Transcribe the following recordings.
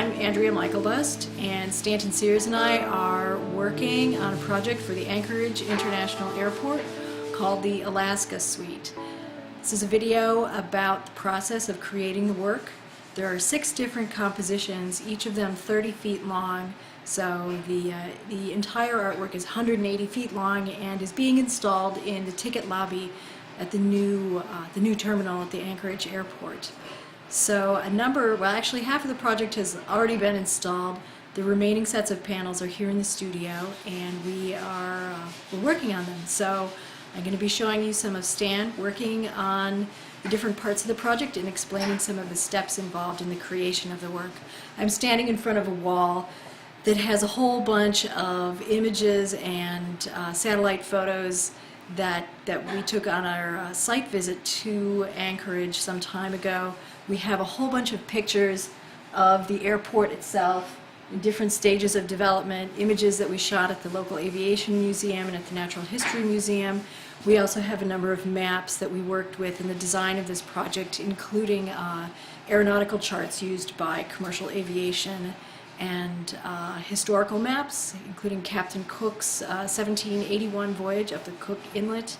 I'm Andrea Michaelbust, and Stanton, Sears and I are working on a project for the Anchorage International Airport called the Alaska Suite. This is a video about the process of creating the work. There are 6 different compositions, each of them 30 feet long, so the entire artwork is 180 feet long and is being installed in the ticket lobby at the new terminal at the Anchorage Airport. So actually half of the project has already been installed. The remaining sets of panels are here in the studio, and we're working on them. So I'm going to be showing you some of Stan working on the different parts of the project and explaining some of the steps involved in the creation of the work. I'm standing in front of a wall that has a whole bunch of images and satellite photos that we took on our site visit to Anchorage some time ago. We have a whole bunch of pictures of the airport itself in different stages of development, images that we shot at the local aviation museum and at the Natural History Museum. We also have a number of maps that we worked with in the design of this project, including aeronautical charts used by commercial aviation and historical maps, including Captain Cook's 1781 voyage up the Cook Inlet,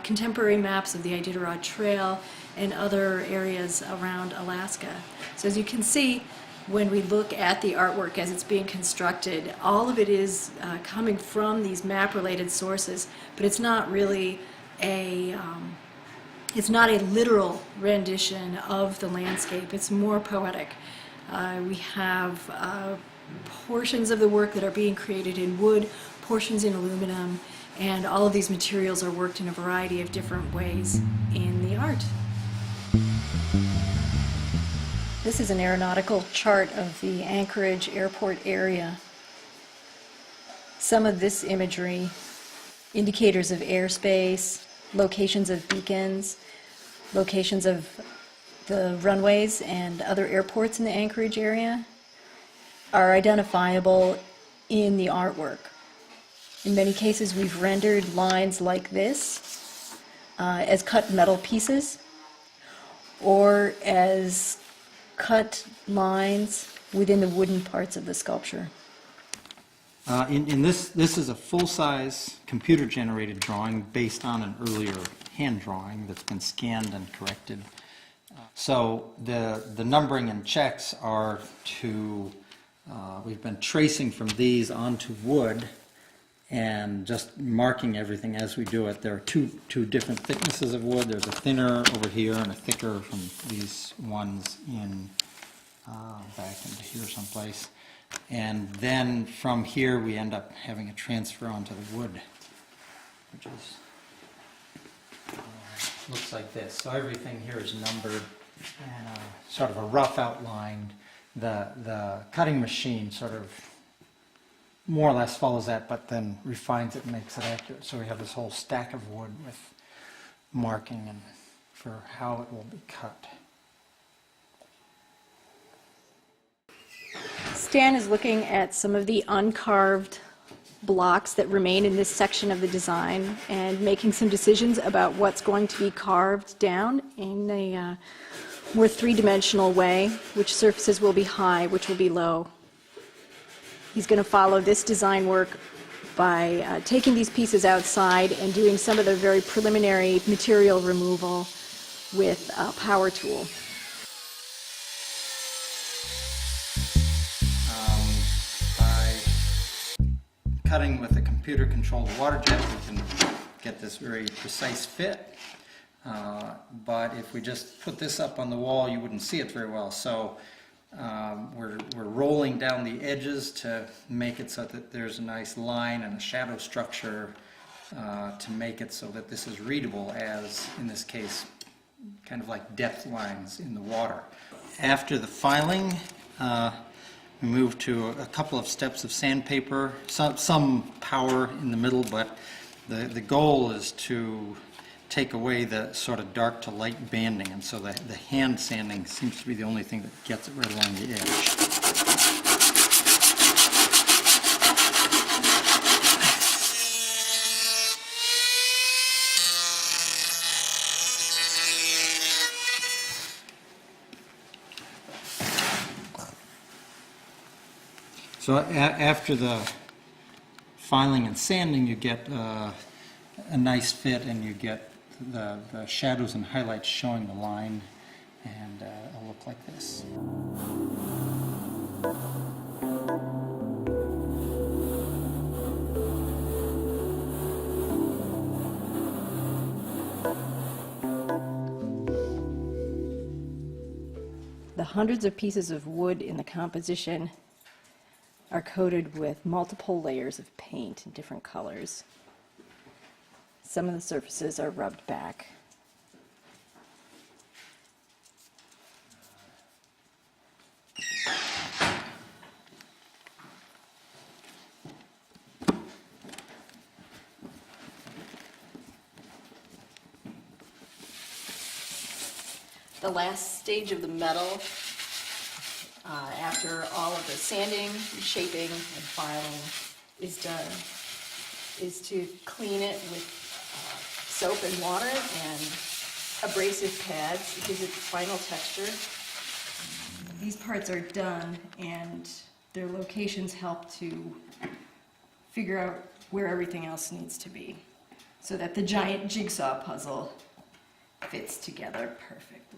contemporary maps of the Iditarod Trail, and other areas around Alaska. So as you can see, when we look at the artwork as it's being constructed, all of it is coming from these map-related sources, but it's not really it's not a literal rendition of the landscape. It's more poetic. We have portions of the work that are being created in wood, portions in aluminum, and all of these materials are worked in a variety of different ways in the art. This is an aeronautical chart of the Anchorage airport area. Some of this imagery, indicators of airspace, locations of beacons, locations of the runways and other airports in the Anchorage area, are identifiable in the artwork. In many cases, we've rendered lines like this as cut metal pieces or as cut lines within the wooden parts of the sculpture. This is a full-size computer-generated drawing based on an earlier hand drawing that's been scanned and corrected. So the numbering and checks are we've been tracing from these onto wood and just marking everything as we do it. There are two different thicknesses of wood. There's a thinner over here and a thicker from these ones in back into here someplace. And then from here we end up having a transfer onto the wood, which is looks like this. So everything here is numbered and sort of a rough outline. The cutting machine sort of more or less follows that, but then refines it and makes it accurate. So we have this whole stack of wood with marking and for how it will be cut. Stan is looking at some of the uncarved blocks that remain in this section of the design and making some decisions about what's going to be carved down in a more three-dimensional way, which surfaces will be high, which will be low. He's going to follow this design work by taking these pieces outside and doing some of the very preliminary material removal with a power tool. By cutting with a computer-controlled water jet, we can get this very precise fit. But if we just put this up on the wall, you wouldn't see it very well. So we're rolling down the edges to make it so that there's a nice line and a shadow structure to make it so that this is readable as, in this case, kind of like depth lines in the water. After the filing, we move to a couple of steps of sandpaper, some power in the middle, but the goal is to take away the sort of dark to light banding, and so the hand sanding seems to be the only thing that gets it right along the edge. So after the filing and sanding, you get a nice fit, and you get the shadows and highlights showing the line, and it'll look like this. The hundreds of pieces of wood in the composition are coated with multiple layers of paint in different colors. Some of the surfaces are rubbed back. The last stage of the metal, after all of the sanding, shaping, and filing is done, is to clean it with soap and water and abrasive pads. It gives it final texture. These parts are done, and their locations help to figure out where everything else needs to be, so that the giant jigsaw puzzle fits together perfectly.